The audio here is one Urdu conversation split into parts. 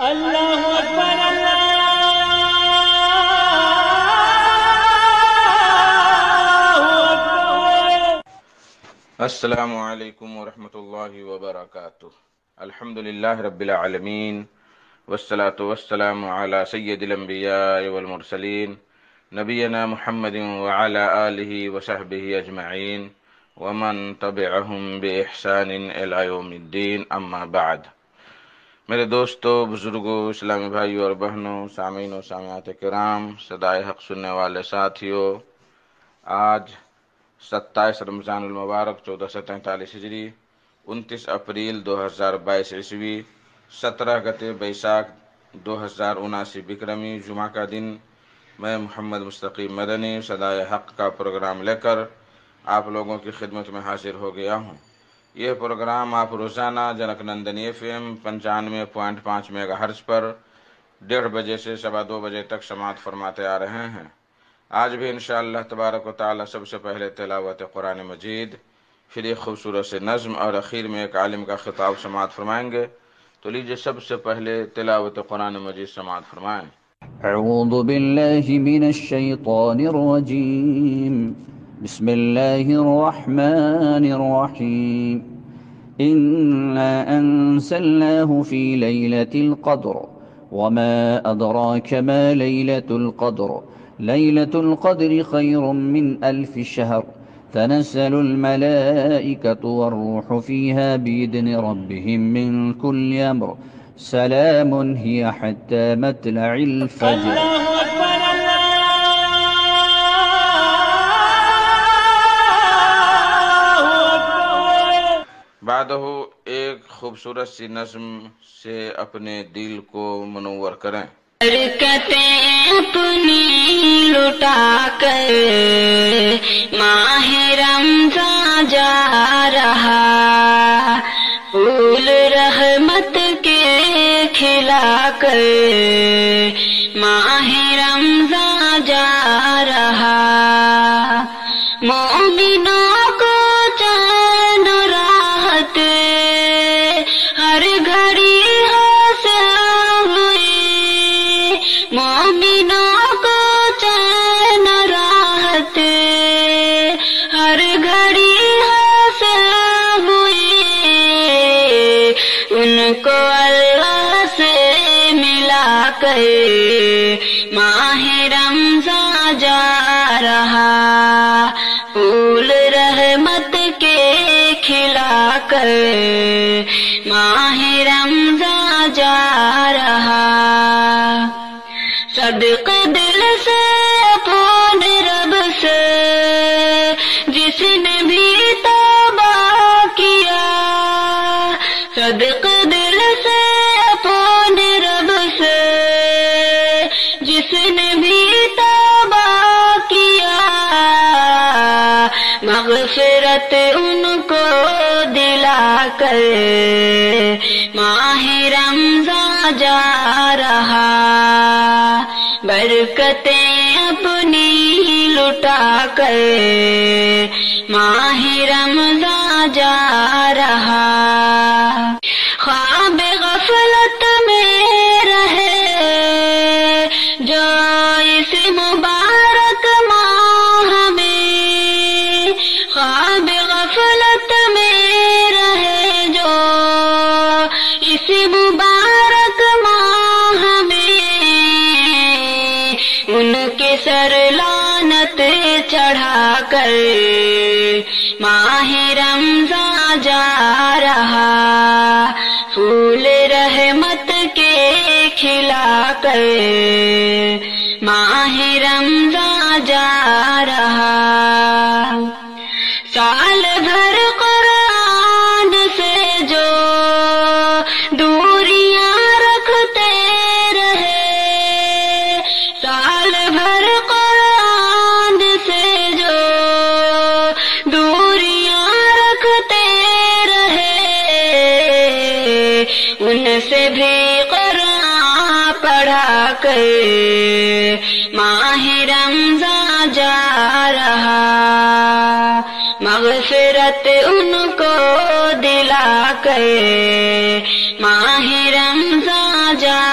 اللہ اکبر اللہ اکبر۔ السلام علیکم ورحمۃ اللہ وبرکاتہ۔ الحمدللہ رب العالمین والصلاة والسلام علی سید الانبیاء والمرسلین نبینا محمد وعلی آلہ وصحبہ اجمعین ومن تبعہم بإحسان الی یوم الدین، اما بعد۔ میرے دوستو، بزرگوں، اسلامی بھائیوں اور بہنوں، سامعین و سامعات کرام، صدائے حق سننے والے ساتھیوں، آج 27 رمضان المبارک 1443 ہجری، 29 اپریل 2022 عیسوی، 17 گتے بیساکھ 2079 بکرمی جمعہ کا دن، میں محمد مستقیم مدنی صدائے حق کا پروگرام لے کر آپ لوگوں کی خدمت میں حاضر ہو گیا ہوں۔ یہ پروگرام آپ روزانہ junk Nandini FM 95.5 mega hertz پر 1:30 بجے سے 2:15 بجے تک سماعت فرماتے آ رہے ہیں۔ آج بھی انشاءاللہ تبارک و تعالی سب سے پہلے تلاوت قرآن مجید، پھر ایک خوبصورت سے نظم اور اخیر میں ایک عالم کا خطاب سماعت فرمائیں گے۔ تو لیجیے سب سے پہلے تلاوت قرآن مجید سماعت فرمائیں۔ اعوذ باللہ من الشیطان الرجیم، بسم اللہ الرحمن الرحیم، انا انزلناه في ليلة القدر وما أدراك ما ليلة القدر ليلة القدر خير من 1000 شهر تنزل الملائكة والروح فيها بإذن ربهم من كل أمر سلام هي حتى مطلع الفجر۔ اللہ اکبر اللہ اکبر۔ بعدہ ایک خوبصورت سی نظم سے اپنے دل کو منور کریں۔ برکتیں اپنی لٹا کر ماہ رمضان جا رہا، پھول رحمت کے کھلا کر ماہ رمضان جا رہا، مومنوں کو چین و راحت ہر گھڑی حاصل ہوئی، مومنوں کو چین و راحت ہر گھڑی حاصل ہوئی، ان کو اللہ سے ملا کر ماہ رمضان جا رہا، پھول رحمت کے کھلا کر ماہ رمضان جا رہا، صدق دل سے اپنے رب سے جس نے بھی توبہ کیا، صدق دل سے اپنے رب سے جس نے بھی توبہ کیا، مغفرت ان کو دلا کر ماہ رمضان جا رہا، برکتیں اپنی لٹا کر ماہ رمضان جا رہا، خواب غفلت میں رہے جو اس مبارک ماہ میں، خواب غفلت میں رہے جو اس مبارک ماہ میں، ان کے سر لعنت چڑھا کر ماہ رمضان جا رہا، پھول رحمت کے کھلا کر ماہ رمضان جا رہا، سال بھر قرآن سے جو دوریاں رکھتے رہے، سال بھر قرآن سے جو دوریاں رکھتے رہے، ان سے بھی قرآن پڑھا کر ماہ رمضان جا رہا، مغفرت ان کو دلا کر ماہ رمضان جا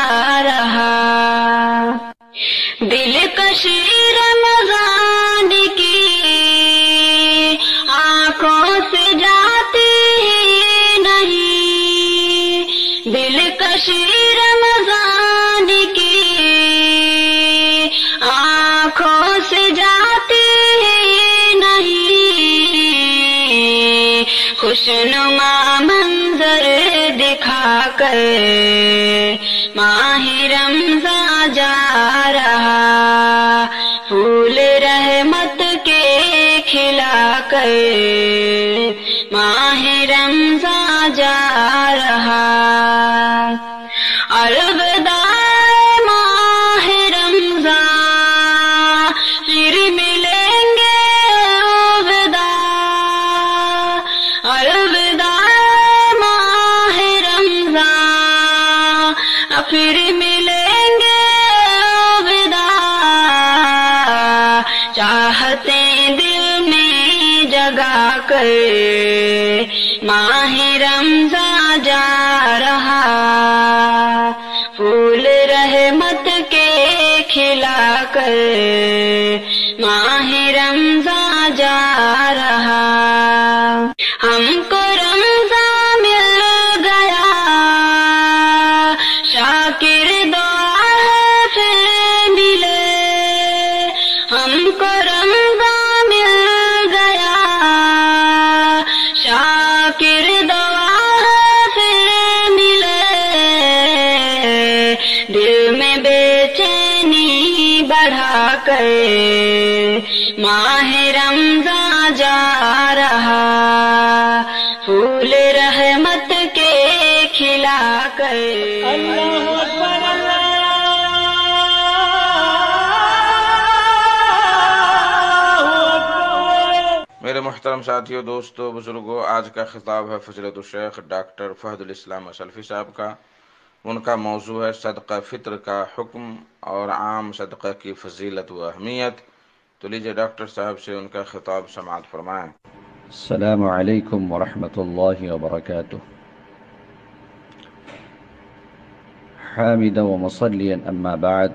دلکشی رمضان کی آنکھوں سے جاتی نہیں، خوشنما منظر دکھا کر ماہ رمضان جا رہا، پھول رحمت کے کھلا کر ماہ رمضان جا رہا۔ الوداع ماہ رمضان، پھر ملیں گے الوداع، الوداع ماہ رمضان، پھر ملیں گے الوداع، چاہتے دل میں جگا کر ماہ رمضان جا رہا، پھول رحمت کے کھلا کر ماہ رمضان جا رہا۔ ہم کو رمضان مل گیا، شاکر دعا ہے پھر ملے، ہم کو رمضان مل گیا، شاکر دعا ہے پھر ملے، دل میں بے چینی بڑھا کر ماہ رمضان جا رہا، پھول رحمت کے کھلا کر۔ اللہ اکبر اللہ اکبر۔ میرے محترم ساتھیوں، دوستوں، بزرگوں، آج کا خطاب ہے فضیلت الشیخ ڈاکٹر فہد الاسلام سلفی صاحب کا۔ ان کا موضوع ہے صدقہ فطر کا حکم اور عام صدقہ کی فضیلت و اہمیت۔ تو لیجیے ڈاکٹر صاحب سے ان کا خطاب سماعت فرمائیں۔ السلام علیکم ورحمۃ اللہ وبرکاتہ۔ حامدا ومصلیا اما بعد،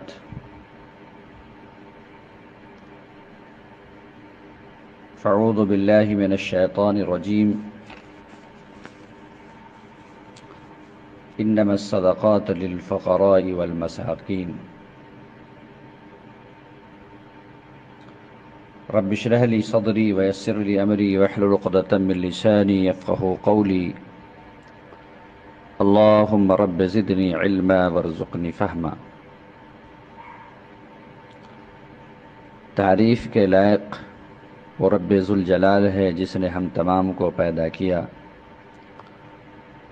فاعوذ باللہ من الشیطان الرجیم، انما الصدقات للفقراء والمساکین، رب اشرح لي صدري ويسر لي امري واحلل عقدة من لساني يفقهوا قولي، اللهم رب زدني علما وارزقني فهما۔ تعریف کے لائق وہ رب ذوالجلال ہے جس نے ہم تمام کو پیدا کیا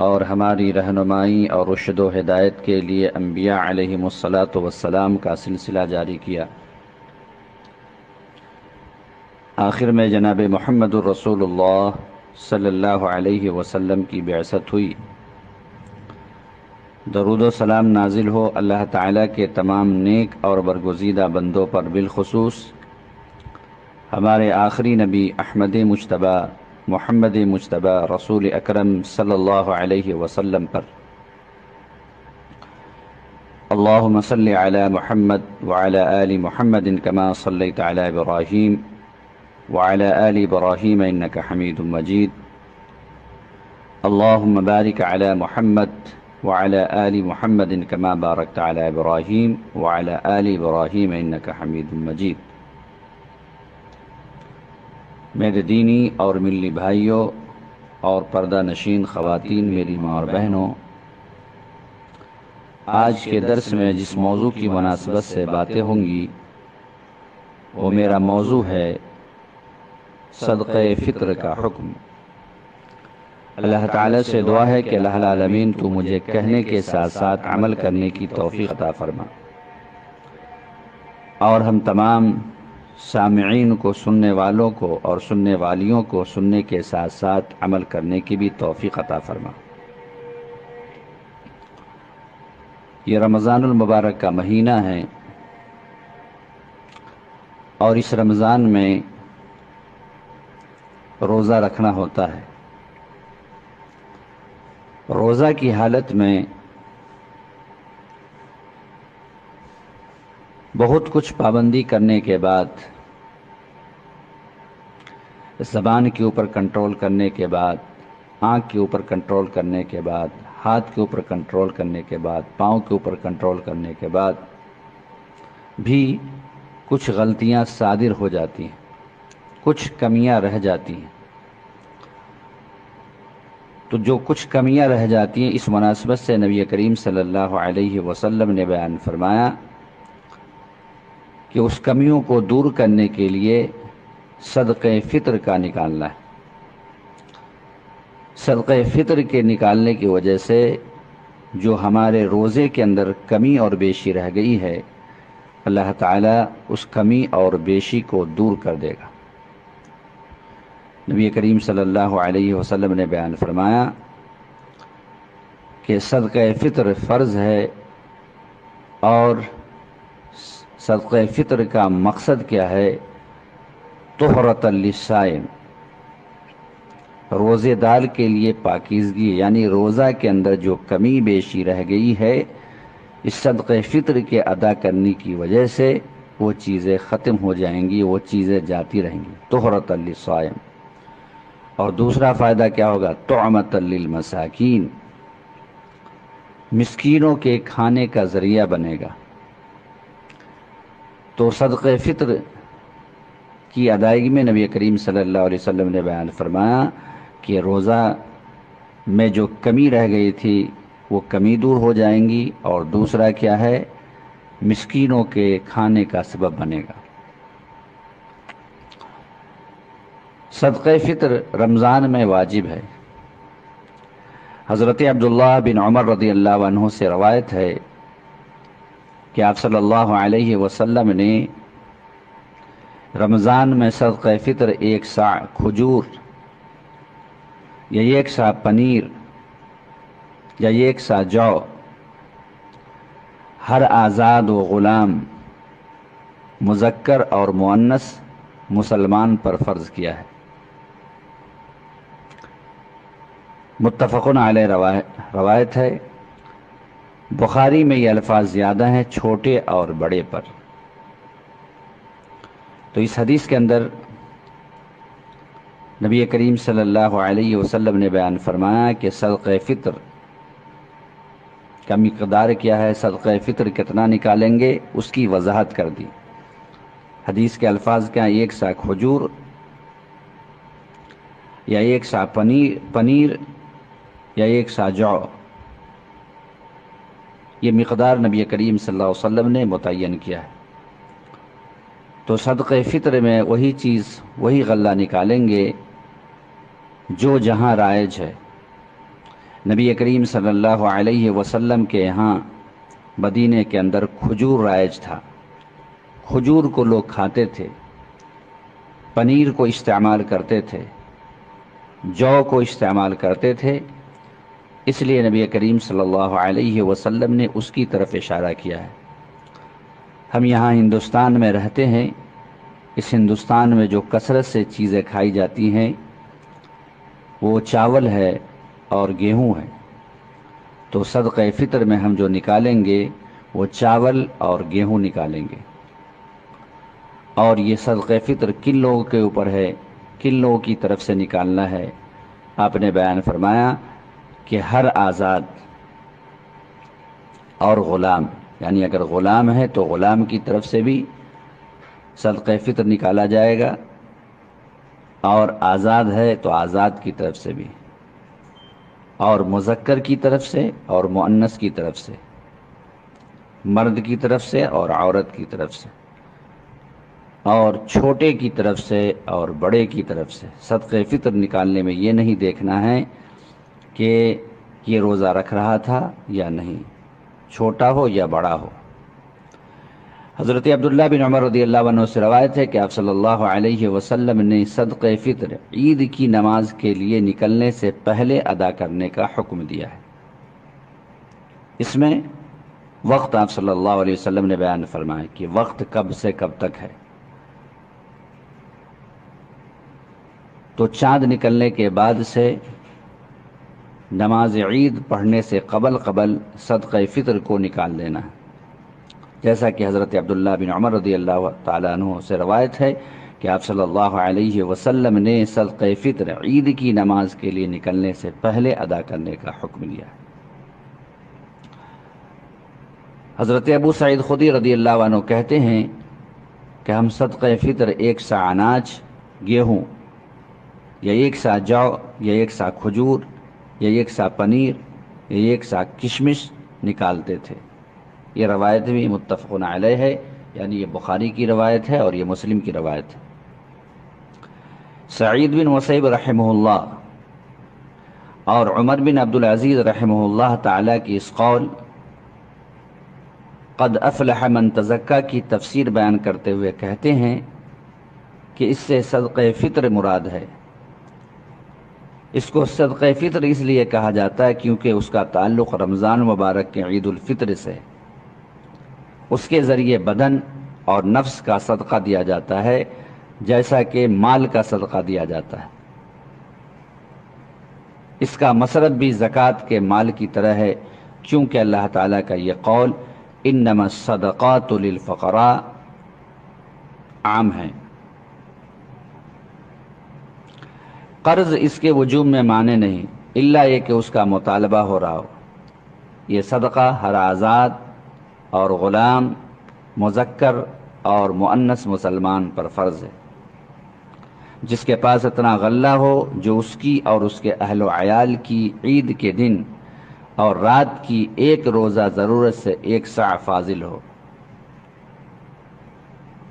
اور ہماری رہنمائی اور رشد و ہدایت کے لیے انبیاء علیہم الصلاۃ والسلام کا سلسلہ جاری کیا۔ آخر میں جناب محمد الرسول اللہ صلی اللہ علیہ وسلم کی بعثت ہوئی۔ درود و سلام نازل ہو اللہ تعالیٰ کے تمام نیک اور برگزیدہ بندوں پر، بالخصوص ہمارے آخری نبی احمد مجتبی محمد مجتبی رسول اکرم صلی اللہ علیہ وسلم پر۔ اللہم صلی علی محمد وعلی آل محمد کما صلیت علی ابراہیم وعلى آل إبراهيم إنك حميد مجيد، اللهم بارك على محمد وعلى آل محمد كما باركت على إبراهيم وعلى آل إبراهيم إنك حميد مجيد۔ میرے دینی اور ملی بھائیوں اور پردہ نشین خواتین، میری ماں اور بہنوں، آج کے درس میں جس موضوع کی مناسبت سے باتیں ہوں گی وہ میرا موضوع ہے صدقہ فطر کا حکم۔ اللہ تعالیٰ سے دعا ہے کہ الہ العالمین تو مجھے کہنے کے ساتھ ساتھ عمل کرنے کی توفیق عطا فرما، اور ہم تمام سامعین کو، سننے والوں کو اور سننے والیوں کو سننے کے ساتھ ساتھ عمل کرنے کی بھی توفیق عطا فرما۔ یہ رمضان المبارک کا مہینہ ہے اور اس رمضان میں روزہ رکھنا ہوتا ہے۔ روزہ کی حالت میں بہت کچھ پابندی کرنے کے بعد، زبان کے اوپر کنٹرول کرنے کے بعد، آنکھ کے اوپر کنٹرول کرنے کے بعد، ہاتھ کے اوپر کنٹرول کرنے کے بعد، پاؤں کے اوپر کنٹرول کرنے کے بعد بھی کچھ غلطیاں صادر ہو جاتی ہیں، کچھ کمیاں رہ جاتی ہیں۔ تو جو کچھ کمیاں رہ جاتی ہیں، اس مناسبت سے نبی کریم صلی اللہ علیہ وسلم نے بیان فرمایا کہ اس کمیوں کو دور کرنے کے لیے صدقہ فطر کا نکالنا ہے۔ صدقہ فطر کے نکالنے کی وجہ سے جو ہمارے روزے کے اندر کمی اور بیشی رہ گئی ہے، اللہ تعالیٰ اس کمی اور بیشی کو دور کر دے گا۔ نبی کریم صلی اللہ علیہ وسلم نے بیان فرمایا کہ صدقہ فطر فرض ہے، اور صدقہ فطر کا مقصد کیا ہے؟ طہرۃ للصائم، روزے دار کے لیے پاکیزگی، یعنی روزہ کے اندر جو کمی بیشی رہ گئی ہے، اس صدقہ فطر کے ادا کرنے کی وجہ سے وہ چیزیں ختم ہو جائیں گی، وہ چیزیں جاتی رہیں گی۔ طہرۃ للصائم۔ اور دوسرا فائدہ کیا ہوگا؟ طعمۃ للمساکین، مسکینوں کے کھانے کا ذریعہ بنے گا۔ تو صدقہ فطر کی ادائیگی میں نبی کریم صلی اللہ علیہ وسلم نے بیان فرمایا کہ روزہ میں جو کمی رہ گئی تھی وہ کمی دور ہو جائیں گی، اور دوسرا کیا ہے؟ مسکینوں کے کھانے کا سبب بنے گا۔ صدقہ فطر رمضان میں واجب ہے۔ حضرت عبداللہ بن عمر رضی اللہ عنہ سے روایت ہے کہ آپ صلی اللہ علیہ وسلم نے رمضان میں صدقہ فطر 1 صاع کھجور یا 1 صاع پنیر یا 1 صاع جو ہر آزاد و غلام، مذکر اور مؤنث مسلمان پر فرض کیا ہے۔ متفقن علیہ روایت ہے۔ بخاری میں یہ الفاظ زیادہ ہیں چھوٹے اور بڑے پر۔ تو اس حدیث کے اندر نبی کریم صلی اللہ علیہ وسلم نے بیان فرمایا کہ صدقہ فطر کا مقدار کیا ہے، صدقہ فطر کتنا نکالیں گے، اس کی وضاحت کر دی۔ حدیث کے الفاظ کیا؟ 1 صاع کھجور یا 1 صاع پنیر یا 1 صاع جو، یہ مقدار نبی کریم صلی اللہ علیہ وسلم نے متعین کیا ہے۔ تو صدقہ فطر میں وہی چیز، وہی غلہ نکالیں گے جو جہاں رائج ہے۔ نبی کریم صلی اللہ علیہ وسلم کے یہاں مدینے کے اندر کھجور رائج تھا، کھجور کو لوگ کھاتے تھے، پنیر کو استعمال کرتے تھے، جو کو استعمال کرتے تھے، اس لیے نبی کریم صلی اللہ علیہ وسلم نے اس کی طرف اشارہ کیا ہے۔ ہم یہاں ہندوستان میں رہتے ہیں، اس ہندوستان میں جو کثرت سے چیزیں کھائی جاتی ہیں وہ چاول ہے اور گیہوں ہے۔ تو صدقہ فطر میں ہم جو نکالیں گے وہ چاول اور گیہوں نکالیں گے۔ اور یہ صدقہ فطر کن لوگوں کے اوپر ہے، کن لوگوں کی طرف سے نکالنا ہے؟ آپ نے بیان فرمایا کہ ہر آزاد اور غلام، یعنی اگر غلام ہے تو غلام کی طرف سے بھی صدقہ فطر نکالا جائے گا، اور آزاد ہے تو آزاد کی طرف سے بھی، اور مذکر کی طرف سے اور مؤنث کی طرف سے، مرد کی طرف سے اور عورت کی طرف سے، اور چھوٹے کی طرف سے اور بڑے کی طرف سے۔ صدقہ فطر نکالنے میں یہ نہیں دیکھنا ہے کہ یہ روزہ رکھ رہا تھا یا نہیں، چھوٹا ہو یا بڑا ہو۔ حضرت عبداللہ بن عمر رضی اللہ عنہ سے روایت ہے کہ آپ صلی اللہ علیہ وسلم نے صدقہ فطر عید کی نماز کے لیے نکلنے سے پہلے ادا کرنے کا حکم دیا ہے۔ اس میں وقت آپ صلی اللہ علیہ وسلم نے بیان فرمایا کہ وقت کب سے کب تک ہے۔ تو چاند نکلنے کے بعد سے نماز عید پڑھنے سے قبل صدقہ فطر کو نکال دینا ہے، جیسا کہ حضرت عبداللہ بن عمر رضی اللہ تعالیٰ عنہ سے روایت ہے کہ آپ صلی اللہ علیہ وسلم نے صدقہ فطر عید کی نماز کے لیے نکلنے سے پہلے ادا کرنے کا حکم دیا ہے۔ حضرت ابو سعید خدری رضی اللہ عنہ کہتے ہیں کہ ہم صدقہ فطر 1 سا اناج، گیہوں، یا 1 سا جو، یا 1 سا کھجور، یا 1 سا پنیر، یا 1 سا کشمش نکالتے تھے۔ یہ روایت بھی متفق علیہ ہے، یعنی یہ بخاری کی روایت ہے اور یہ مسلم کی روایت ہے۔ سعید بن مسیب رحمہ اللہ اور عمر بن عبدالعزیز رحمہ اللہ تعالیٰ کی اس قول قد افلح من تزکا کی تفسیر بیان کرتے ہوئے کہتے ہیں کہ اس سے صدقہ فطر مراد ہے۔ اس کو صدقہ فطر اس لیے کہا جاتا ہے کیونکہ اس کا تعلق رمضان مبارک کے عید الفطر سے، اس کے ذریعے بدن اور نفس کا صدقہ دیا جاتا ہے جیسا کہ مال کا صدقہ دیا جاتا ہے۔ اس کا مصرف بھی زکوٰۃ کے مال کی طرح ہے، چونکہ اللہ تعالیٰ کا یہ قول انما الصدقات للفقراء عام ہے۔ قرض اس کے وجوب میں مانے نہیں، الا یہ کہ اس کا مطالبہ ہو رہا ہو۔ یہ صدقہ ہر آزاد اور غلام، مذکر اور مؤنث مسلمان پر فرض ہے۔ جس کے پاس اتنا غلہ ہو جو اس کی اور اس کے اہل و عیال کی عید کے دن اور رات کی 1 روزہ ضرورت سے 1 سع فاضل ہو،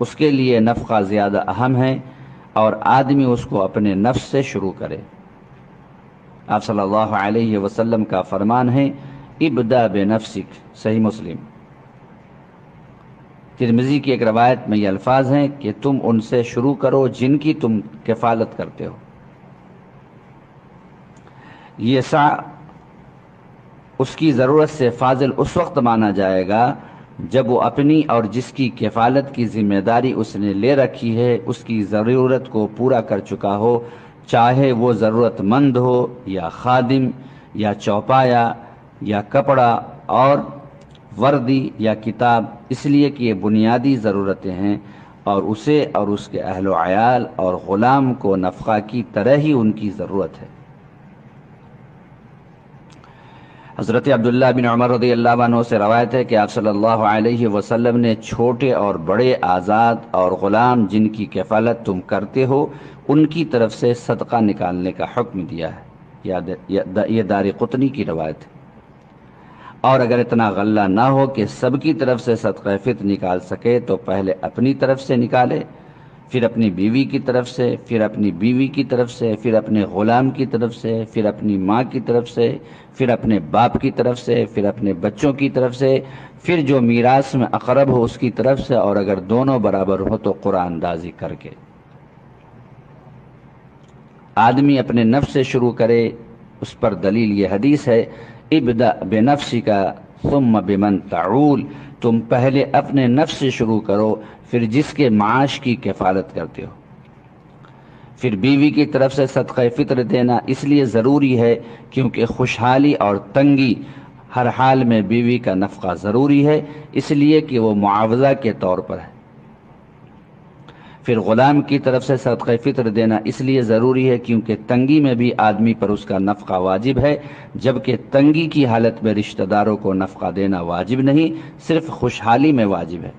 اس کے لیے نفقہ زیادہ اہم ہے اور آدمی اس کو اپنے نفس سے شروع کرے۔ آپ صلی اللہ علیہ وسلم کا فرمان ہے ابدا بنفسک، صحیح مسلم۔ ترمذی کی ایک روایت میں یہ الفاظ ہیں کہ تم ان سے شروع کرو جن کی تم کفالت کرتے ہو۔ یہ سع اس کی ضرورت سے فاضل اس وقت مانا جائے گا جب وہ اپنی اور جس کی کفالت کی ذمہ داری اس نے لے رکھی ہے اس کی ضرورت کو پورا کر چکا ہو، چاہے وہ ضرورت مند ہو یا خادم یا چوپایا یا کپڑا اور وردی یا کتاب، اس لیے کہ یہ بنیادی ضرورتیں ہیں اور اسے اور اس کے اہل و عیال اور غلام کو نفقہ کی طرح ہی ان کی ضرورت ہے۔ حضرت عبداللہ بن عمر رضی اللہ عنہ سے روایت ہے کہ آپ صلی اللہ علیہ وسلم نے چھوٹے اور بڑے آزاد اور غلام جن کی کفالت تم کرتے ہو ان کی طرف سے صدقہ نکالنے کا حکم دیا ہے۔ یہ دارقطنی کی روایت ہے۔ اور اگر اتنا غلہ نہ ہو کہ سب کی طرف سے صدقہ فطر نکال سکے تو پہلے اپنی طرف سے نکالے، پھر اپنی بیوی کی طرف سے، پھر اپنی بیوی کی طرف سے، پھر اپنے غلام کی طرف سے، پھر اپنی ماں کی طرف سے، پھر اپنے باپ کی طرف سے، پھر اپنے بچوں کی طرف سے، پھر جو میراث میں اقرب ہو اس کی طرف سے، اور اگر دونوں برابر ہو تو قرآن اندازی کر کے آدمی اپنے نفس سے شروع کرے۔ اس پر دلیل یہ حدیث ہے ابدأ بنفسک ثم بمن تعول، تم پہلے اپنے نفس سے شروع کرو پھر جس کے معاش کی کفالت کرتے ہو۔ پھر بیوی کی طرف سے صدقہ فطر دینا اس لیے ضروری ہے کیونکہ خوشحالی اور تنگی ہر حال میں بیوی کا نفقہ ضروری ہے، اس لیے کہ وہ معاوضہ کے طور پر ہے۔ پھر غلام کی طرف سے صدقہ فطر دینا اس لیے ضروری ہے کیونکہ تنگی میں بھی آدمی پر اس کا نفقہ واجب ہے، جبکہ تنگی کی حالت میں رشتہ داروں کو نفقہ دینا واجب نہیں، صرف خوشحالی میں واجب ہے۔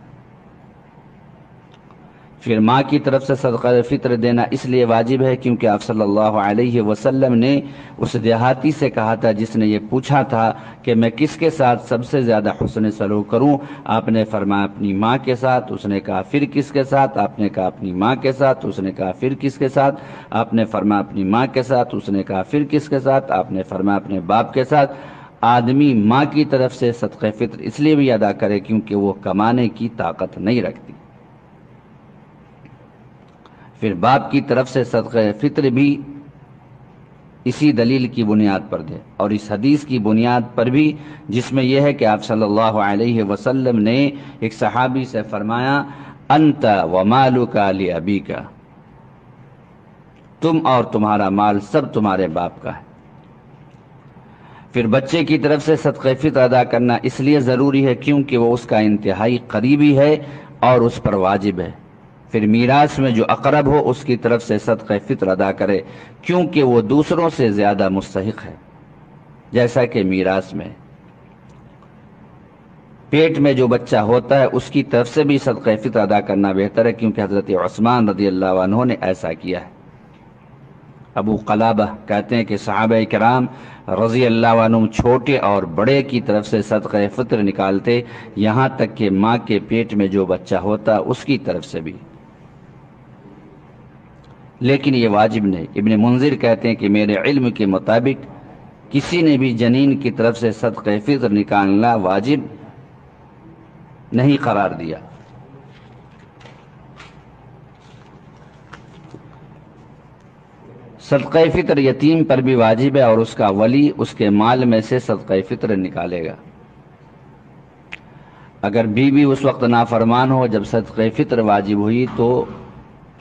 پھر ماں کی طرف سے صدقہ فطر دینا اس لیے واجب ہے کیونکہ آپ صلی اللہ علیہ وسلم نے اس دیہاتی سے کہا تھا جس نے یہ پوچھا تھا کہ میں کس کے ساتھ سب سے زیادہ حسن سلوک کروں، آپ نے فرمایا اپنی ماں کے ساتھ، اس نے کہا پھر کس کے ساتھ، آپ نے کہا اپنی ماں کے ساتھ، اس نے کہا پھر کس کے ساتھ، آپ نے فرمایا اپنی ماں کے ساتھ، اس نے کہا پھر کس کے ساتھ، آپ نے فرمایا اپنے باپ کے ساتھ۔ آدمی ماں کی طرف سے صدقہ فطر اس لیے بھی ادا کرے کیونکہ وہ کمانے کی طاقت نہیں رکھتی۔ پھر باپ کی طرف سے صدقہ فطر بھی اسی دلیل کی بنیاد پر دے، اور اس حدیث کی بنیاد پر بھی جس میں یہ ہے کہ آپ صلی اللہ علیہ وسلم نے ایک صحابی سے فرمایا انت ومالک لابیک، تم اور تمہارا مال سب تمہارے باپ کا ہے۔ پھر بچے کی طرف سے صدقہ فطر ادا کرنا اس لیے ضروری ہے کیونکہ وہ اس کا انتہائی قریبی ہے اور اس پر واجب ہے۔ پھر میراث میں جو اقرب ہو اس کی طرف سے صدقہ فطر ادا کرے کیونکہ وہ دوسروں سے زیادہ مستحق ہے، جیسا کہ میراث میں۔ پیٹ میں جو بچہ ہوتا ہے اس کی طرف سے بھی صدقہ فطر ادا کرنا بہتر ہے، کیونکہ حضرت عثمان رضی اللہ عنہ نے ایسا کیا ہے۔ ابو قلابہ کہتے ہیں کہ صحابہ کرام رضی اللہ عنہ چھوٹے اور بڑے کی طرف سے صدقہ فطر نکالتے، یہاں تک کہ ماں کے پیٹ میں جو بچہ ہوتا اس کی طرف سے بھی، لیکن یہ واجب نہیں۔ ابن منذر کہتے ہیں کہ میرے علم کے مطابق کسی نے بھی جنین کی طرف سے صدقہ فطر نکالنا واجب نہیں قرار دیا۔ صدقہ فطر یتیم پر بھی واجب ہے، اور اس کا ولی اس کے مال میں سے صدقہ فطر نکالے گا۔ اگر بیوی اس وقت نافرمان ہو جب صدقہ فطر واجب ہوئی تو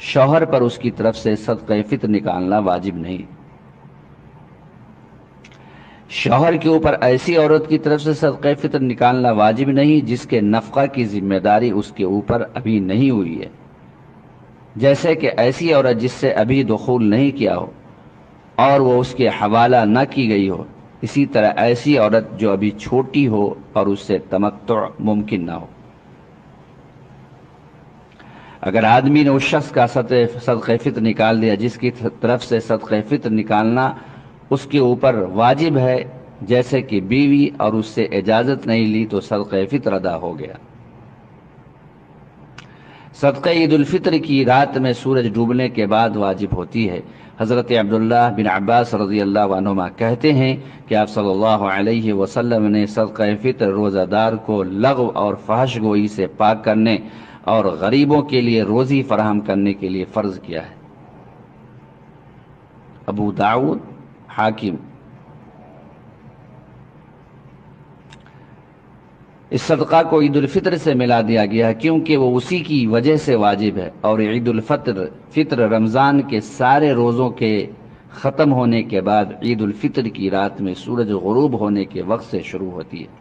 شوہر پر اس کی طرف سے صدقہ فطر نکالنا واجب نہیں۔ شوہر کے اوپر ایسی عورت کی طرف سے صدقہ فطر نکالنا واجب نہیں جس کے نفقہ کی ذمہ داری اس کے اوپر ابھی نہیں ہوئی ہے، جیسے کہ ایسی عورت جس سے ابھی دخول نہیں کیا ہو اور وہ اس کے حوالہ نہ کی گئی ہو، اسی طرح ایسی عورت جو ابھی چھوٹی ہو اور اس سے تمتع ممکن نہ ہو۔ اگر آدمی نے اس شخص کا صدقہ فطر نکال دیا جس کی طرف سے صدقہ فطر نکالنا اس کے اوپر واجب ہے، جیسے کہ بیوی، اور اس سے اجازت نہیں لی تو صدقہ فطر ادا ہو گیا۔ صدقہ عید الفطر کی رات میں سورج ڈوبنے کے بعد واجب ہوتی ہے۔ حضرت عبداللہ بن عباس رضی اللہ عنہما کہتے ہیں کہ آپ صلی اللہ علیہ وسلم نے صدقہ فطر روزہ دار کو لغو اور فحش گوئی سے پاک کرنے اور غریبوں کے لیے روزی فراہم کرنے کے لیے فرض کیا ہے۔ ابو داؤد، حاکم۔ اس صدقہ کو عید الفطر سے ملا دیا گیا کیونکہ وہ اسی کی وجہ سے واجب ہے، اور عید الفطر رمضان کے سارے روزوں کے ختم ہونے کے بعد عید الفطر کی رات میں سورج غروب ہونے کے وقت سے شروع ہوتی ہے۔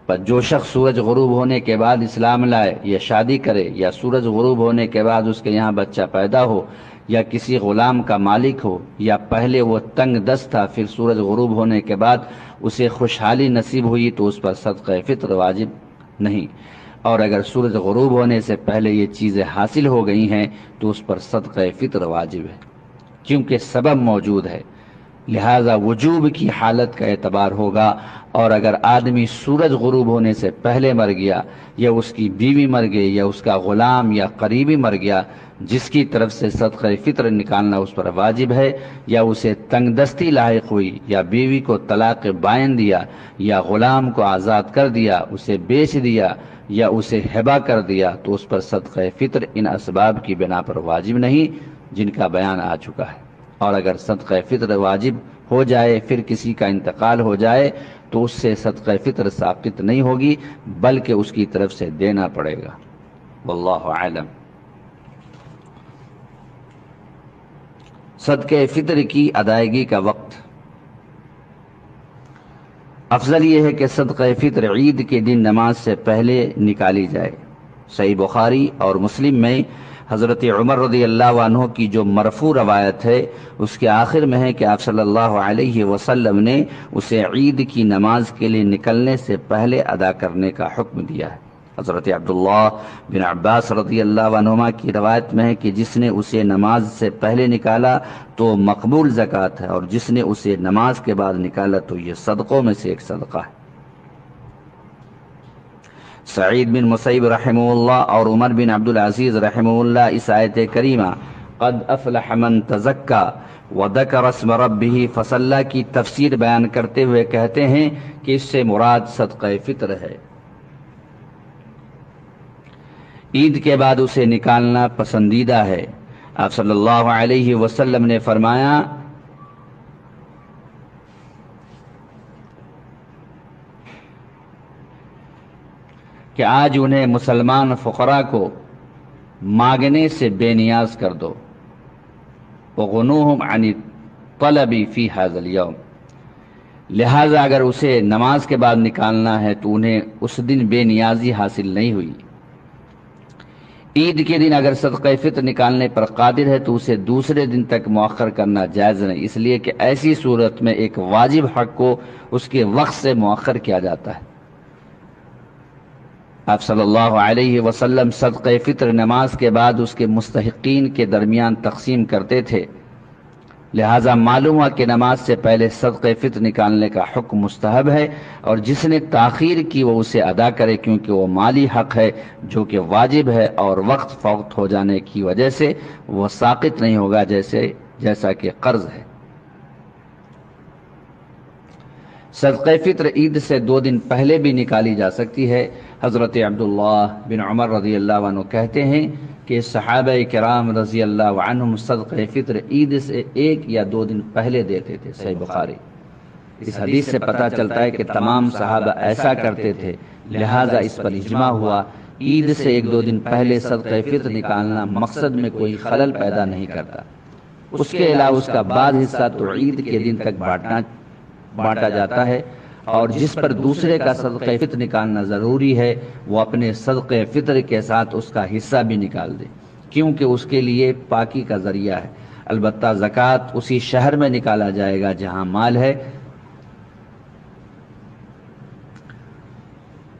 پر جو شخص سورج غروب ہونے کے بعد اسلام لائے یا شادی کرے یا سورج غروب ہونے کے بعد اس کے یہاں بچہ پیدا ہو یا کسی غلام کا مالک ہو یا پہلے وہ تنگ دست تھا پھر سورج غروب ہونے کے بعد اسے خوشحالی نصیب ہوئی تو اس پر صدقہ فطر واجب نہیں، اور اگر سورج غروب ہونے سے پہلے یہ چیزیں حاصل ہو گئی ہیں تو اس پر صدقہ فطر واجب ہے، کیونکہ سبب موجود ہے، لہذا وجوب کی حالت کا اعتبار ہوگا۔ اور اگر آدمی سورج غروب ہونے سے پہلے مر گیا یا اس کی بیوی مر گئی یا اس کا غلام یا قریبی مر گیا جس کی طرف سے صدقہ فطر نکالنا اس پر واجب ہے، یا اسے تنگ دستی لاحق ہوئی یا بیوی کو طلاق بائن دیا یا غلام کو آزاد کر دیا، اسے بیچ دیا یا اسے ہبہ کر دیا، تو اس پر صدقہ فطر ان اسباب کی بنا پر واجب نہیں جن کا بیان آ چکا ہے۔ اور اگر صدقہ فطر واجب ہو جائے پھر کسی کا انتقال ہو جائے تو اس سے صدقہ فطر ساقط نہیں ہوگی بلکہ اس کی طرف سے دینا پڑے گا۔ واللہ اعلم۔ صدقہ فطر کی ادائیگی کا وقت، افضل یہ ہے کہ صدقہ فطر عید کے دن نماز سے پہلے نکالی جائے۔ صحیح بخاری اور مسلم میں حضرت عمر رضی اللہ عنہ کی جو مرفوع روایت ہے اس کے آخر میں ہے کہ آپ صلی اللہ علیہ وسلم نے اسے عید کی نماز کے لیے نکلنے سے پہلے ادا کرنے کا حکم دیا ہے۔ حضرت عبداللہ بن عباس رضی اللہ عنہما کی روایت میں ہے کہ جس نے اسے نماز سے پہلے نکالا تو مقبول زکوٰۃ ہے، اور جس نے اسے نماز کے بعد نکالا تو یہ صدقوں میں سے ایک صدقہ ہے۔ سعید بن مسیب رحمہ اللہ اور عمر بن عبدالعزیز رحمہ اللہ اس آیت کریمہ قد افلح من تزکا وذکر اسم ربہ فصلی کی تفسیر بیان کرتے ہوئے کہتے ہیں کہ اس سے مراد صدقہ فطر ہے۔ عید کے بعد اسے نکالنا پسندیدہ ہے۔ آپ صلی اللہ علیہ وسلم نے فرمایا کہ آج انہیں مسلمان فقراء کو مانگنے سے بے نیاز کر دو، وغنوہم عن الطلب فی ھذا اليوم، لہذا اگر اسے نماز کے بعد نکالنا ہے تو انہیں اس دن بے نیازی حاصل نہیں ہوئی۔ عید کے دن اگر صدقہ فطر نکالنے پر قادر ہے تو اسے دوسرے دن تک مؤخر کرنا جائز نہیں، اس لیے کہ ایسی صورت میں ایک واجب حق کو اس کے وقت سے مؤخر کیا جاتا ہے۔ آپ صلی اللہ علیہ وسلم صدقہ فطر نماز کے بعد اس کے مستحقین کے درمیان تقسیم کرتے تھے، لہذا معلوم ہوا کہ نماز سے پہلے صدقہ فطر نکالنے کا حکم مستحب ہے، اور جس نے تاخیر کی وہ اسے ادا کرے، کیونکہ وہ مالی حق ہے جو کہ واجب ہے، اور وقت فوت ہو جانے کی وجہ سے وہ ساقط نہیں ہوگا جیسا کہ قرض ہے۔ صدقہ فطر عید سے 2 دن پہلے بھی نکالی جا سکتی ہے۔ حضرت عبداللہ بن عمر رضی اللہ عنہ کہتے ہیں کہ صحابہ کرام رضی اللہ عنہم صدقہ فطر عید سے 1 یا 2 دن پہلے دیتے تھے، صحیح بخاری۔ اس حدیث سے پتہ چلتا ہے کہ تمام صحابہ ایسا کرتے تھے، لہذا اس پر اجماع ہوا عید سے 1-2 دن پہلے صدقہ فطر نکالنا مقصد میں کوئی خلل پیدا نہیں کرتا۔ اس کے علاوہ اس کا بعض حصہ تو عید کے دن تک بانٹا جاتا ہے، اور جس پر دوسرے کا صدقہ فطر نکالنا ضروری ہے وہ اپنے صدقہ فطر کے ساتھ اس کا حصہ بھی نکال دے، کیونکہ اس کے لیے پاکی کا ذریعہ ہے۔ البتہ زکوٰۃ اسی شہر میں نکالا جائے گا جہاں مال ہے۔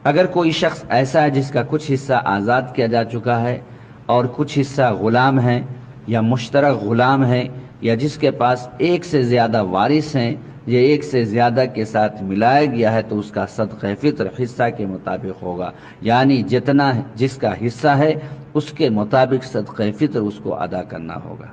اگر کوئی شخص ایسا ہے جس کا کچھ حصہ آزاد کیا جا چکا ہے اور کچھ حصہ غلام ہے یا مشترک غلام ہے، یا جس کے پاس 1 سے زیادہ وارث ہیں، یہ 1 سے زیادہ کے ساتھ ملایا گیا ہے، تو اس کا صدقہ فطر حصہ کے مطابق ہوگا، یعنی جتنا جس کا حصہ ہے اس کے مطابق صدقہ فطر اس کو ادا کرنا ہوگا۔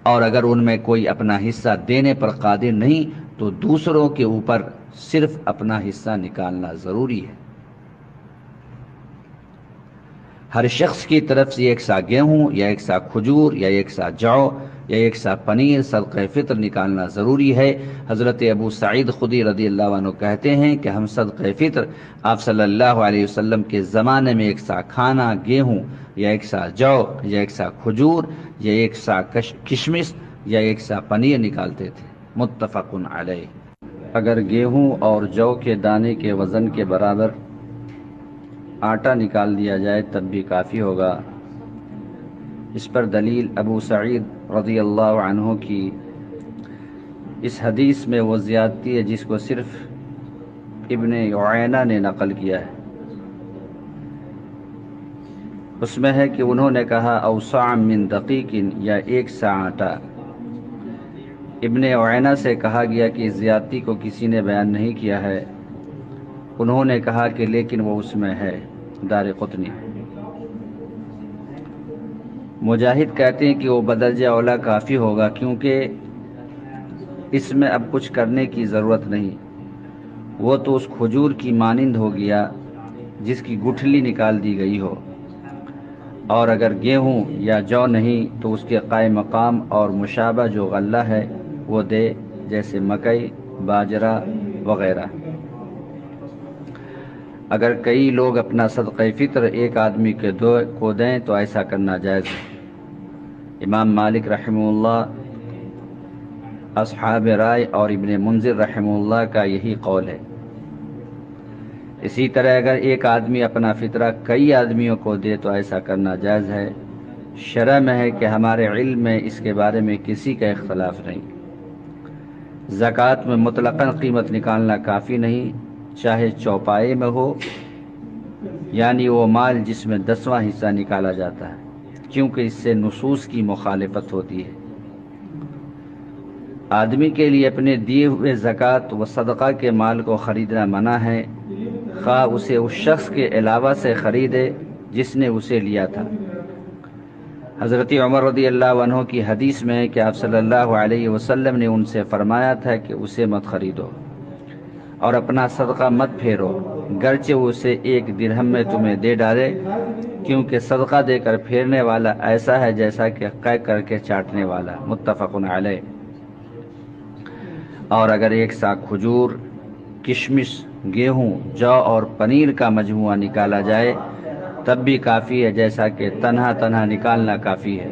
اور اگر ان میں کوئی اپنا حصہ دینے پر قادر نہیں تو دوسروں کے اوپر صرف اپنا حصہ نکالنا ضروری ہے۔ ہر شخص کی طرف سے 1 سا گیہوں یا 1 سا کھجور یا 1 سا جو یا 1 سا پنیر صدقہ فطر نکالنا ضروری ہے۔ حضرت ابو سعید خدری رضی اللہ عنہ کہتے ہیں کہ ہم صدقہ فطر آپ صلی اللہ علیہ وسلم کے زمانے میں 1 سا کھانا گیہوں یا 1 سا جو یا 1 سا کھجور یا 1 سا کشمش یا 1 سا پنیر نکالتے تھے، متفق علیہ۔ اگر گیہوں اور جو کے دانے کے وزن کے برابر آٹا نکال دیا جائے تب بھی کافی ہوگا۔ اس پر دلیل ابو سعید رضی اللہ عنہ کی اس حدیث میں وہ زیادتی ہے جس کو صرف ابن عینہ نے نقل کیا ہے۔ اس میں ہے کہ انہوں نے کہا اوسع من دقیق یا 1 سا آٹا۔ ابن عینہ سے کہا گیا کہ اس زیادتی کو کسی نے بیان نہیں کیا ہے، انہوں نے کہا کہ لیکن وہ اس میں ہے، دارقطنی۔ مجاہد کہتے ہیں کہ وہ بدرجہ اولا کافی ہوگا، کیونکہ اس میں اب کچھ کرنے کی ضرورت نہیں، وہ تو اس کھجور کی مانند ہو گیا جس کی گٹھلی نکال دی گئی ہو، اور اگر گیہوں یا جو نہیں تو اس کے قائم مقام اور مشابہ جو غلہ ہے وہ دے، جیسے مکئی، باجرہ وغیرہ۔ اگر کئی لوگ اپنا صدقہ فطر 1 آدمی کو دیں تو ایسا کرنا جائز ہے۔ امام مالک رحمہ اللہ، اصحاب رائے اور ابن منذر رحمہ اللہ کا یہی قول ہے۔ اسی طرح اگر 1 آدمی اپنا فطرہ کئی آدمیوں کو دے تو ایسا کرنا جائز ہے۔ شرع میں ہے کہ ہمارے علم میں اس کے بارے میں کسی کا اختلاف نہیں۔ زکوٰۃ میں مطلقاً قیمت نکالنا کافی نہیں، چاہے چوپائے میں ہو، یعنی وہ مال جس میں 10واں حصہ نکالا جاتا ہے، کیونکہ اس سے نصوص کی مخالفت ہوتی ہے۔ آدمی کے لیے اپنے دیے ہوئے زکوٰۃ و صدقہ کے مال کو خریدنا منع ہے، خواہ اسے اس شخص کے علاوہ سے خریدے جس نے اسے لیا تھا۔ حضرت عمر رضی اللہ عنہ کی حدیث میں ہے کہ آپ صلی اللہ علیہ وسلم نے ان سے فرمایا تھا کہ اسے مت خریدو اور اپنا صدقہ مت پھیرو، گرچہ وہ اسے 1 درہم میں تمہیں دے ڈالے، کیونکہ صدقہ دے کر پھیرنے والا ایسا ہے جیسا کہ قے کر کے چاٹنے والا، متفق علیہ۔ اور اگر 1 سا کھجور، کشمش، گیہوں، جو اور پنیر کا مجموعہ نکالا جائے تب بھی کافی ہے، جیسا کہ تنہا نکالنا کافی ہے۔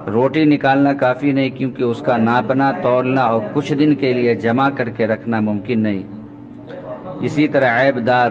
روٹی نکالنا کافی نہیں، کیونکہ اس کا ناپنا، تولنا اور کچھ دن کے لیے جمع کر کے رکھنا ممکن نہیں۔ اسی طرح عیب دار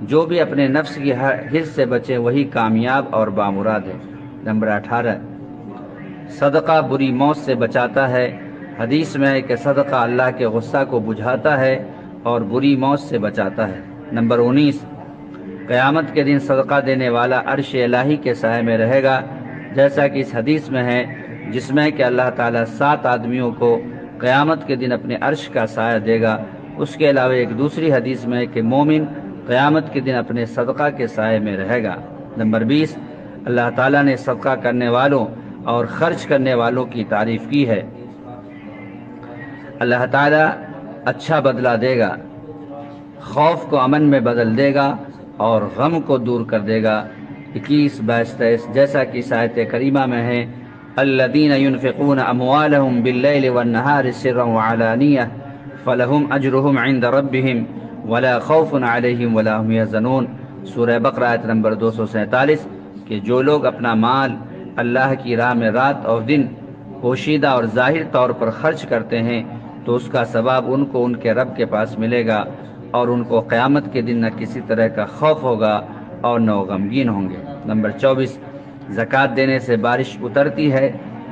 جو بھی اپنے نفس کی حرص سے بچے وہی کامیاب اور بامراد ہے۔ نمبر 18، صدقہ بری موت سے بچاتا ہے۔ حدیث میں ہے کہ صدقہ اللہ کے غصہ کو بجھاتا ہے اور بری موت سے بچاتا ہے۔ نمبر 19، قیامت کے دن صدقہ دینے والا عرش الہی کے سائے میں رہے گا، جیسا کہ اس حدیث میں ہے، جس میں کہ اللہ تعالیٰ 7 آدمیوں کو قیامت کے دن اپنے عرش کا سایہ دے گا۔ اس کے علاوہ ایک دوسری حدیث میں ہے کہ مومن قیامت کے دن اپنے صدقہ کے سائے میں رہے گا۔ نمبر 20، اللہ تعالیٰ نے صدقہ کرنے والوں اور خرچ کرنے والوں کی تعریف کی ہے۔ اللہ تعالیٰ اچھا بدلہ دے گا، خوف کو امن میں بدل دے گا اور غم کو دور کر دے گا۔ 21، 22، 23 جیسا کہ اس آیت کریمہ میں ہے، الذین ينفقون اموالهم باللیل والنہار سرا وعلانیہ فلہم اجرہم عند ربہم ولا خوف علیہم ولا هم یحزنون۔ سورہ بقرہ آیت نمبر 247، کہ جو لوگ اپنا مال اللہ کی راہ میں رات اور دن پوشیدہ اور ظاہر طور پر خرچ کرتے ہیں تو اس کا ثواب ان کو ان کے رب کے پاس ملے گا، اور ان کو قیامت کے دن نہ کسی طرح کا خوف ہوگا اور نہ غمگین ہوں گے۔ نمبر 24، زکوٰۃ دینے سے بارش اترتی ہے،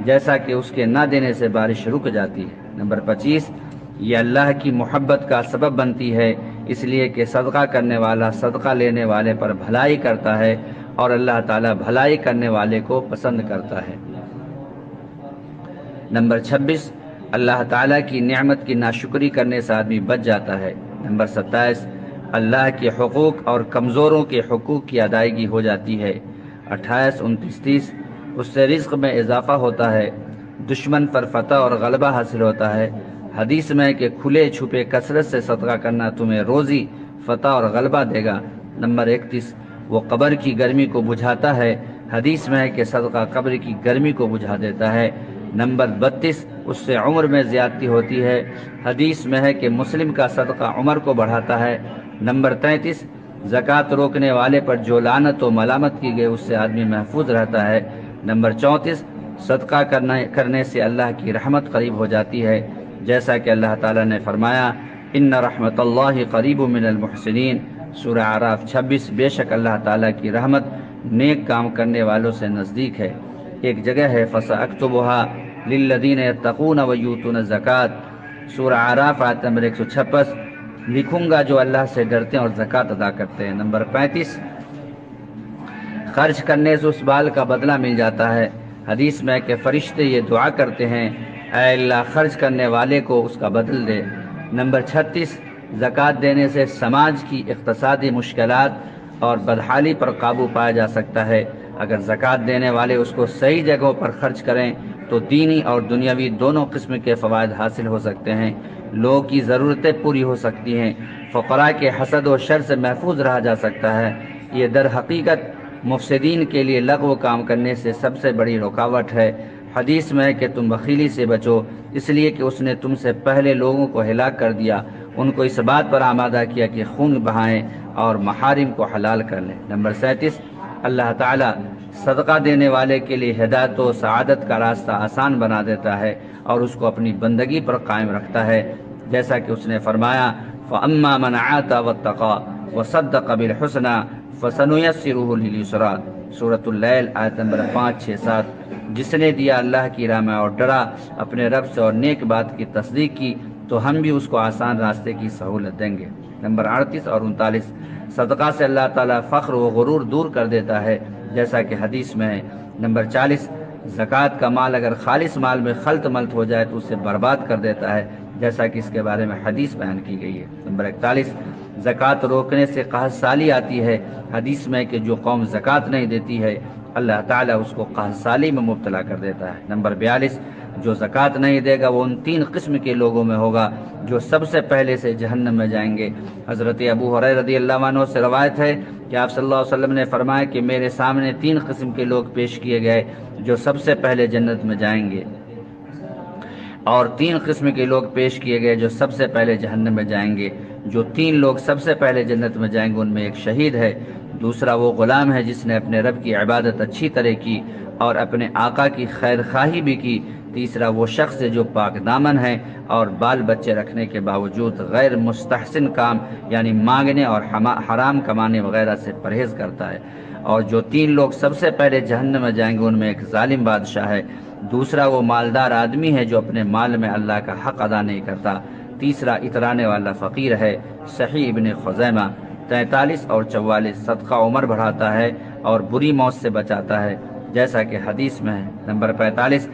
جیسا کہ اس کے نہ دینے سے بارش رک جاتی ہے۔ نمبر 25، یہ اللہ کی محبت کا سبب بنتی ہے، اس لیے کہ صدقہ کرنے والا صدقہ لینے والے پر بھلائی کرتا ہے اور اللہ تعالیٰ بھلائی کرنے والے کو پسند کرتا ہے۔ نمبر 26، اللہ تعالیٰ کی نعمت کی ناشکری کرنے سے آدمی بچ جاتا ہے۔ نمبر 27، اللہ کے حقوق اور کمزوروں کے حقوق کی ادائیگی ہو جاتی ہے۔ 28، 29، 30 اس سے رزق میں اضافہ ہوتا ہے، دشمن پر فتح اور غلبہ حاصل ہوتا ہے۔ حدیث میں ہے کہ کھلے چھپے کثرت سے صدقہ کرنا تمہیں روزی، فتح اور غلبہ دے گا۔ نمبر 31، وہ قبر کی گرمی کو بجھاتا ہے۔ حدیث میں ہے کہ صدقہ قبر کی گرمی کو بجھا دیتا ہے۔ نمبر 32، اس سے عمر میں زیادتی ہوتی ہے۔ حدیث میں ہے کہ مسلم کا صدقہ عمر کو بڑھاتا ہے۔ نمبر 33، زکوٰۃ روکنے والے پر جو لعنت و ملامت کی گئی اس سے آدمی محفوظ رہتا ہے۔ نمبر 34، صدقہ کرنے سے اللہ کی رحمت قریب ہو جاتی ہے، جیسا کہ اللہ تعالیٰ نے فرمایا، ان رحمت اللہ قریب من المحسنین۔ سورہ اعراف 26، بے شک اللہ تعالیٰ کی رحمت نیک کام کرنے والوں سے نزدیک ہے۔ ایک جگہ ہے فَسَأَكْتُبُهَا لِلَّذِينَ يَتَّقُونَ وَيُؤْتُونَ الزَّكَاةَ۔ سورہ اعراف آیت نمبر 156، لکھوں گا جو اللہ سے ڈرتے ہیں اور زکوٰۃ ادا کرتے ہیں۔ نمبر 35، خرچ کرنے سے اس بال کا بدلہ مل جاتا ہے۔ حدیث میں کہ فرشتے یہ دعا کرتے ہیں، اے اللہ خرچ کرنے والے کو اس کا بدل دے۔ نمبر 36، زکوٰۃ دینے سے سماج کی اقتصادی مشکلات اور بدحالی پر قابو پایا جا سکتا ہے۔ اگر زکوٰۃ دینے والے اس کو صحیح جگہوں پر خرچ کریں تو دینی اور دنیاوی دونوں قسم کے فوائد حاصل ہو سکتے ہیں، لوگوں کی ضرورتیں پوری ہو سکتی ہیں، فقراء کے حسد و شر سے محفوظ رہا جا سکتا ہے۔ یہ در حقیقت مفسدین کے لیے لغو کام کرنے سے سب سے بڑی رکاوٹ ہے۔ حدیث میں ہے کہ تم بخیلی سے بچو، اس لیے کہ اس نے تم سے پہلے لوگوں کو ہلاک کر دیا، ان کو اس بات پر آمادہ کیا کہ خون بہائیں اور محارم کو حلال کر لیں۔ نمبر 37، اللہ تعالیٰ صدقہ دینے والے کے لیے ہدایت و سعادت کا راستہ آسان بنا دیتا ہے اور اس کو اپنی بندگی پر قائم رکھتا ہے، جیسا کہ اس نے فرمایا، فَأَمَّا مَنْ عَاتَى وَاتَّقَى وَصَدَّقَ بِالْحُسْنَى فَسَنُيَسِّرُهُ لِلْيُسْرَىٰ۔ سورۃ اللیل آیت نمبر 5، 6، 7۔ جس نے دیا اللہ کی راہ میں اور ڈرا اپنے رب سے اور نیک بات کی تصدیق کی تو ہم بھی اس کو آسان راستے کی سہولت دیں گے۔ نمبر 38 اور 39، صدقہ سے اللہ تعالیٰ فخر و غرور دور کر دیتا ہے، جیسا کہ حدیث میں ہے۔ نمبر 40، زکوٰۃ کا مال اگر خالص مال میں خلط ملط ہو جائے تو اسے برباد کر دیتا ہے، جیسا کہ اس کے بارے میں حدیث بیان کی گئی ہے۔ نمبر 41، زکوٰۃ روکنے سے قحط سالی آتی ہے۔ حدیث میں کہ جو قوم زکوٰۃ نہیں دیتی ہے اللہ تعالیٰ اس کو قحط سالی میں مبتلا کر دیتا ہے۔ نمبر 42، جو زکوٰۃ نہیں دے گا وہ ان 3 قسم کے لوگوں میں ہوگا جو سب سے پہلے سے جہنم میں جائیں گے۔ حضرت ابو ہریرہ رضی اللہ عنہ سے روایت ہے کہ آپ صلی اللہ علیہ وسلم نے فرمایا کہ میرے سامنے 3 قسم کے لوگ پیش کیے گئے جو سب سے پہلے جنت میں جائیں گے، اور 3 قسم کے لوگ پیش کیے گئے جو سب سے پہلے جہنم میں جائیں گے۔ جو 3 لوگ سب سے پہلے جنت میں جائیں گے ان میں ایک شہید ہے، دوسرا وہ غلام ہے جس نے اپنے رب کی عبادت اچھی طرح کی اور اپنے آقا کی خیر خواہی بھی کی، تیسرا وہ شخص جو پاک دامن ہے اور بال بچے رکھنے کے باوجود غیر مستحسن کام یعنی مانگنے اور حرام کمانے وغیرہ سے پرہیز کرتا ہے۔ اور جو 3 لوگ سب سے پہلے جہنم میں جائیں گے ان میں ایک ظالم بادشاہ ہے، دوسرا وہ مالدار آدمی ہے جو اپنے مال میں اللہ کا حق ادا نہیں کرتا، تیسرا اترانے والا فقیر ہے۔ صحیح ابن خزیمہ 43 اور 44۔ صدقہ عمر بڑھاتا ہے اور بری موت سے بچاتا ہے، جیسا کہ حدیث میں ہے۔ نمبر 45،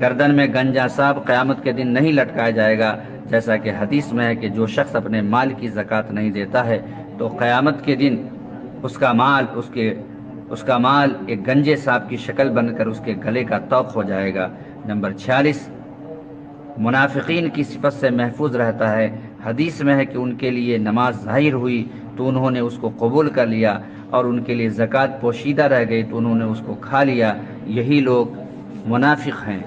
گردن میں گنجا سانپ قیامت کے دن نہیں لٹکایا جائے گا، جیسا کہ حدیث میں ہے کہ جو شخص اپنے مال کی زکوٰۃ نہیں دیتا ہے تو قیامت کے دن اس کا مال ایک گنجے سانپ کی شکل بن کر اس کے گلے کا طوق ہو جائے گا۔ نمبر 46، منافقین کی صفت سے محفوظ رہتا ہے۔ حدیث میں ہے کہ ان کے لیے نماز ظاہر ہوئی تو انہوں نے اس کو قبول کر لیا، اور ان کے لیے زکوٰۃ پوشیدہ رہ گئی تو انہوں نے اس کو کھا لیا، یہی لوگ منافق ہیں۔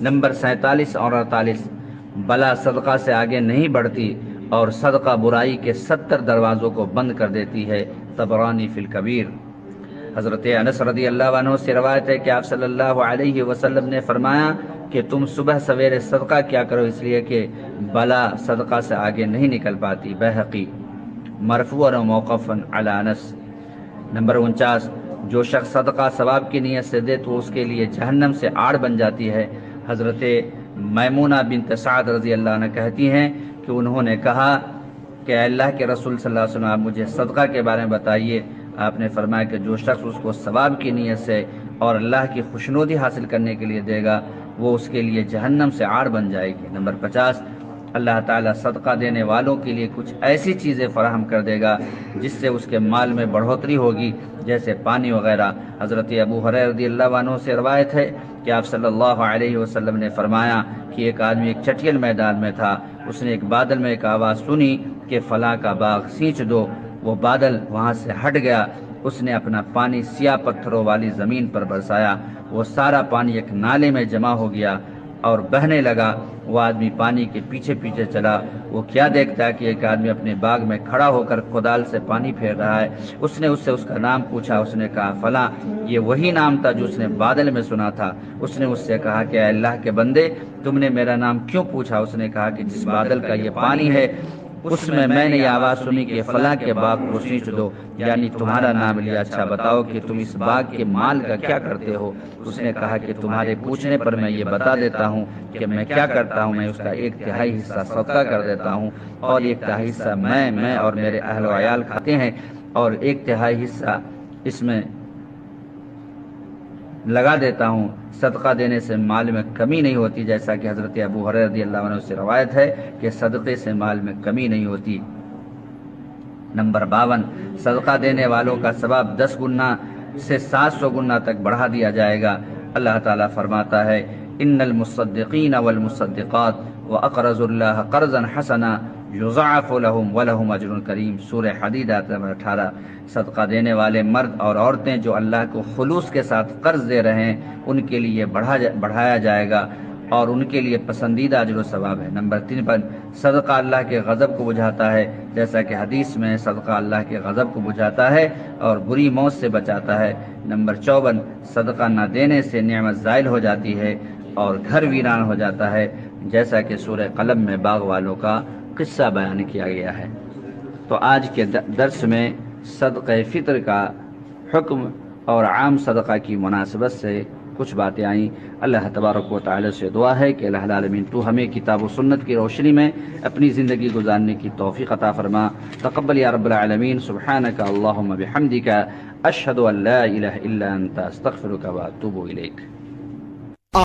نمبر 47 اور 48، بلا صدقہ سے آگے نہیں بڑھتی اور صدقہ برائی کے 70 دروازوں کو بند کر دیتی ہے۔ طبرانی فی الکبیر۔ حضرت انس رضی اللہ عنہ سے روایت ہے کہ آپ صلی اللہ علیہ وسلم نے فرمایا کہ تم صبح سویرے صدقہ کیا کرو، اس لیے کہ بلا صدقہ سے آگے نہیں نکل پاتی۔ بیہقی مرفوع اور موقوفاً علی انس۔ نمبر 49، جو شخص صدقہ ثواب کی نیت سے دے تو اس کے لیے جہنم سے آڑ بن جاتی ہے۔ حضرت میمونہ بنت سعد رضی اللہ عنہ کہتی ہیں کہ انہوں نے کہا کہ اللہ کے رسول صلی اللہ علیہ وسلم آپ مجھے صدقہ کے بارے میں بتائیے۔ آپ نے فرمایا کہ جو شخص اس کو ثواب کی نیت سے اور اللہ کی خوشنودی حاصل کرنے کے لیے دے گا وہ اس کے لیے جہنم سے آڑ بن جائے گی۔ نمبر 50، اللہ تعالیٰ صدقہ دینے والوں کے لیے کچھ ایسی چیزیں فراہم کر دے گا جس سے اس کے مال میں بڑھوتری ہوگی، جیسے پانی وغیرہ۔ حضرت ابو ہریرہ رضی اللہ عنہ سے روایت ہے کہ آپ صلی اللہ علیہ وسلم نے فرمایا کہ ایک آدمی ایک چٹیل میدان میں تھا، اس نے ایک بادل میں ایک آواز سنی کہ فلاں کا باغ سینچ دو۔ وہ بادل وہاں سے ہٹ گیا، اس نے اپنا پانی سیاہ پتھروں والی زمین پر برسایا، وہ سارا پانی ایک نالے میں جمع ہو گیا اور بہنے لگا۔ وہ آدمی پانی کے پیچھے پیچھے چلا، وہ کیا دیکھتا ہے کہ ایک آدمی اپنے باغ میں کھڑا ہو کر کدال سے پانی پھیر رہا ہے۔ اس نے اس سے اس کا نام پوچھا، اس نے کہا فلاں۔ یہ وہی نام تھا جو اس نے بادل میں سنا تھا۔ اس نے اس سے کہا کہ اے اللہ کے بندے تم نے میرا نام کیوں پوچھا؟ اس نے کہا کہ جس بادل کا یہ پانی ہے اس میں نے یہ آواز سنی کہ فلاں کے باغ کو سینچ دو، یعنی تمہارا نام لیا۔ اچھا بتاؤ کہ تم اس باغ کے مال کا کیا کرتے ہو؟ اس نے کہا کہ تمہارے پوچھنے پر میں یہ بتا دیتا ہوں کہ میں کیا کرتا ہوں، میں اس کا 1/3 حصہ صدقہ کر دیتا ہوں، اور 1/3 حصہ میں اور میرے اہل و عیال کھاتے ہیں، اور 1/3 حصہ اس میں لگا دیتا ہوں۔ صدقہ دینے سے مال میں کمی نہیں ہوتی، جیسا کہ حضرت ابو ہریرہ رضی اللہ عنہ سے روایت ہے کہ صدقے سے مال میں کمی نہیں ہوتی۔ نمبر 52، صدقہ دینے والوں کا ثواب 10 گنا سے 700 گنا تک بڑھا دیا جائے گا۔ اللہ تعالیٰ فرماتا ہے ان المصدقین والمصدقات واقرضوا اللہ قرضا حسنا یضاعف لهم ولهم اجر کریم۔ سورہ حدید آیت نمبر 18۔ صدقہ دینے والے مرد اور عورتیں جو اللہ کو خلوص کے ساتھ قرض دے رہے ہیں ان کے لیے بڑھایا جائے گا اور ان کے لیے پسندیدہ اجر و ثواب ہے۔ نمبر 53، صدقہ اللہ کے غضب کو بجھاتا ہے، جیسا کہ حدیث میں صدقہ اللہ کے غضب کو بجھاتا ہے اور بری موت سے بچاتا ہے۔ نمبر 54، صدقہ نہ دینے سے نعمت زائل ہو جاتی ہے اور گھر ویران ہو جاتا ہے، جیسا کہ سورہ قلم میں باغ والوں کا قصہ بیان کیا گیا ہے۔ تو آج کے درس میں صدقہ فطر کا حکم اور عام صدقہ کی مناسبت سے کچھ باتیں آئیں۔ اللہ تبارک و تعالی سے دعا ہے کہ الہ العالمین تو ہمیں کتاب و سنت کی روشنی میں اپنی زندگی گزارنے کی توفیق عطا فرما۔ تقبل یا رب العالمین۔ سبحانک اللہم بحمدک، اشہد ان لا الہ الا انت، استغفرک و اتوب الیک۔